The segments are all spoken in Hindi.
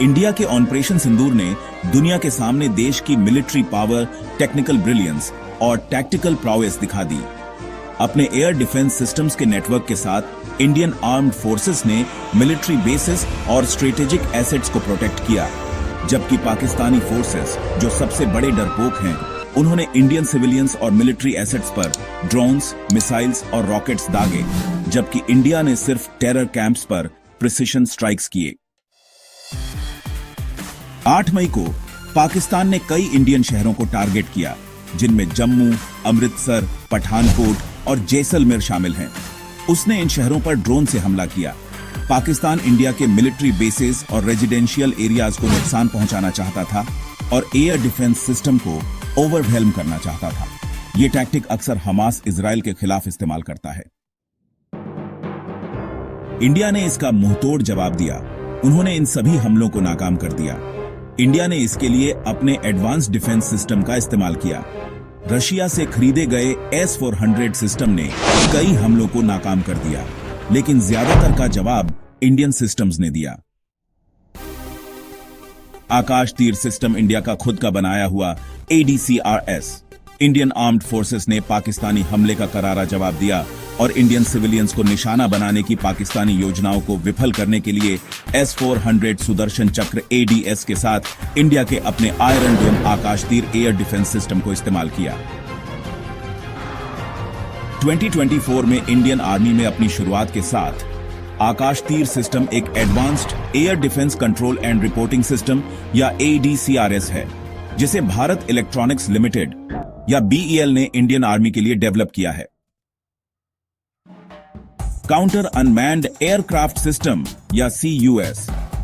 इंडिया के ऑपरेशन सिंदूर ने दुनिया के सामने देश की मिलिट्री पावर, टेक्निकल ब्रिलियंस और टैक्टिकल प्राउएस दिखा दी। अपने एयर डिफेंस सिस्टम्स के नेटवर्क के साथ इंडियन आर्म्ड फोर्सेस ने मिलिट्री बेसिस और स्ट्रेटेजिक एसेट्स को प्रोटेक्ट किया, जबकि पाकिस्तानी फोर्सेस, जो सबसे बड़े डरपोक हैं, उन्होंने इंडियन सिविलियंस और मिलिट्री एसेट्स पर ड्रोन्स, मिसाइल्स और रॉकेट्स दागे, जबकि इंडिया ने सिर्फ टेरर कैंप्स पर प्रिसिशन स्ट्राइक्स किए। 8 मई को पाकिस्तान ने कई इंडियन शहरों को टारगेट किया, जिनमें जम्मू, अमृतसर, पठानकोट और जैसलमेर शामिल हैं। उसने इन शहरों पर ड्रोन से हमला किया। पाकिस्तान इंडिया के मिलिट्री बेसेस और रेजिडेंशियल एरियाज को नुकसान पहुंचाना चाहता था और एयर डिफेंस सिस्टम को ओवरवेल्म करना चाहता था। ये टैक्टिक अक्सर हमास इजराइल के खिलाफ इस्तेमाल करता है। इंडिया ने इसका मुंहतोड़ जवाब दिया। उन्होंने इन सभी हमलों को नाकाम कर दिया। इंडिया ने इसके लिए अपने एडवांस डिफेंस सिस्टम का इस्तेमाल किया। रशिया से खरीदे गए S-400 सिस्टम ने कई हमलों को नाकाम कर दिया, लेकिन ज्यादातर का जवाब इंडियन सिस्टम्स ने दिया। आकाश तीर सिस्टम इंडिया का खुद का बनाया हुआ ADCRS। इंडियन आर्म्ड फोर्सेस ने पाकिस्तानी हमले का करारा जवाब दिया और इंडियन सिविलियंस को निशाना बनाने की पाकिस्तानी योजनाओं को विफल करने के लिए S-400 सुदर्शन चक्र ADS के साथ इंडिया के अपने आयरन डोम आकाश तीर एयर डिफेंस सिस्टम को इस्तेमाल किया। 2024 में इंडियन आर्मी में अपनी शुरुआत के साथ आकाश तीर सिस्टम एक advanced air defence control and reporting system या ADCRS है, जिसे भारत इलेक्ट्रॉनिक्स लिमिटेड या BEL ने इंडियन आर्मी के लिए डेवलप किया है। काउंटर अनमैन्ड एयरक्राफ्ट सिस्टम या CUS,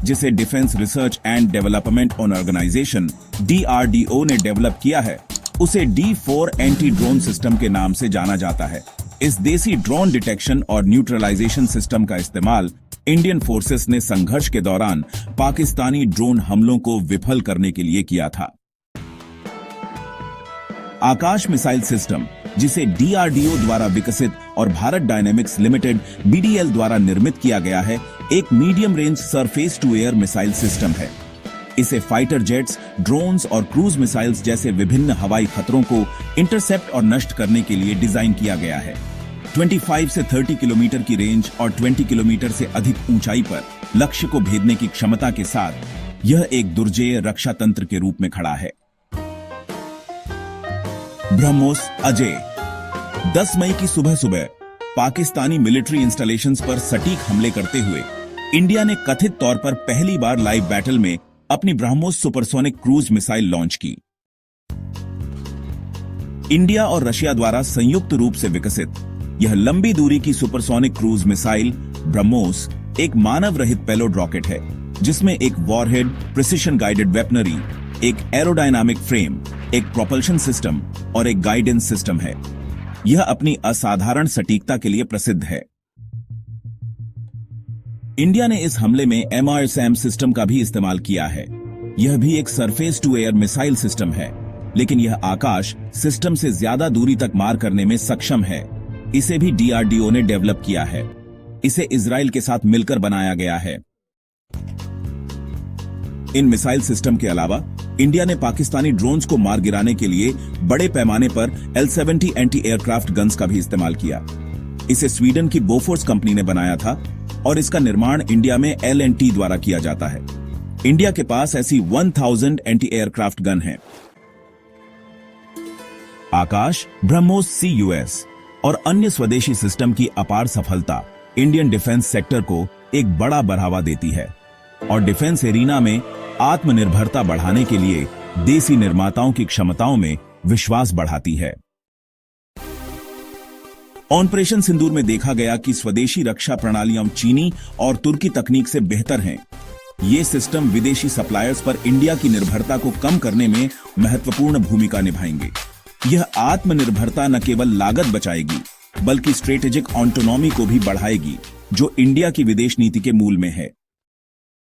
जिसे Defence Research and Development Organisation DRDO ने डेवलप किया है, उसे D4 एंटी ड्रोन सिस्टम के नाम से जाना जाता है। इस देसी ड्रोन डिटेक्शन और न्यूट्रलाइजेशन सिस्टम का इस्तेमाल इंडियन फोर्सेस ने संघर्ष के दौरान पाकिस्तानी ड्रोन हमलों को विफल करने के लिए किया था। आकाश मिसाइल सिस्टम, जिसे DRDO द्वारा विकसित और भारत डायनेमिक्स लिमिटेड BDL द्वारा निर्मित किया गया है, एक medium range surface to air missile system है। इसे फाइटर जेट्स, ड्रोन्स और क्रूज मिसाइल्स जैसे विभिन्न हवाई खतरों को इंटरसेप्ट और नष्ट करने के लिए डिजाइन किया गया है। 25 से 30 किलोमीटर की रेंज और 20 किलोमीटर से अधिक ऊंचाई पर लक्ष्य को भेदने की क्षमता के साथ यह एक दुर्जेय रक्षा तंत्र के रूप में खड़ा है। ब्रह्मोस अजय। 10 मई की सुबह सुबह पाकिस्तानी मिलिट्री इंस्टॉलेशंस पर सटीक हमले करते हुए इंडिया ने कथित तौर पर पहली बार लाइव बैटल में अपनी BrahMos supersonic cruise missile launch की। इंडिया और रशिया द्वारा संयुक्त रूप से विकसित यह लंबी दूरी की सुपरसोनिक क्रूज मिसाइल ब्रह्मोस एक मानव रहित पेलोड रॉकेट है, जिसमें एक वॉरहेड, प्रिसिशन गाइडेड वेपनरी, एक एरोडायनामिक फ्रेम, एक प्रोपल्शन सिस्टम और एक गाइडेंस सिस्टम है। यह अपनी असाधारण सटीकता के लिए प्रसिद्ध है। इंडिया ने इस हमले में MRSAM सिस्टम का भी इस्तेमाल किया है। यह भी एक surface to air missile system है, लेकिन यह आकाश सिस्टम से ज्यादा दूरी तक मार करने में सक्षम है। इसे भी DRDO ने डेवलप किया है। इसे इजराइल के साथ मिलकर बनाया गया है। इन मिसाइल सिस्टम के अलावा इंडिया ने पाकिस्तानी ड्रोन्स को मार गिराने के लिए बड़े पैमाने पर L-70 एंटी एयरक्राफ्ट गन्स का भी इस्तेमाल किया। इसे स्वीडन की बोफोर्स कंपनी ने बनाया था और इसका निर्माण इंडिया में L&T द्वारा किया जाता है। इंडिया के पास ऐसी 1000 एंटी एयरक्राफ्ट गन हैं। आकाश, ब्रह्मोस CUS और अन्य स्वदेशी सिस्टम की अपार सफलता इंडियन डिफेंस सेक्टर को एक बड़ा बढ़ावा देती है और डिफेंस एरिना में आत्मनिर्भरता बढ़ाने के लिए देसी निर्माताओं की क्षमताओं में विश्वास बढ़ाती है। ऑपरेशन सिंदूर में देखा गया कि स्वदेशी रक्षा प्रणालियां चीनी और तुर्की तकनीक से बेहतर हैं। ये सिस्टम विदेशी सप्लायर्स पर इंडिया की निर्भरता को कम करने में महत्वपूर्ण भूमिका निभाएंगे। यह आत्मनिर्भरता न केवल लागत बचाएगी, बल्कि स्ट्रेटेजिक ऑटोनॉमी को भी बढ़ाएगी, जो इंडिया की विदेश नीति के मूल में है।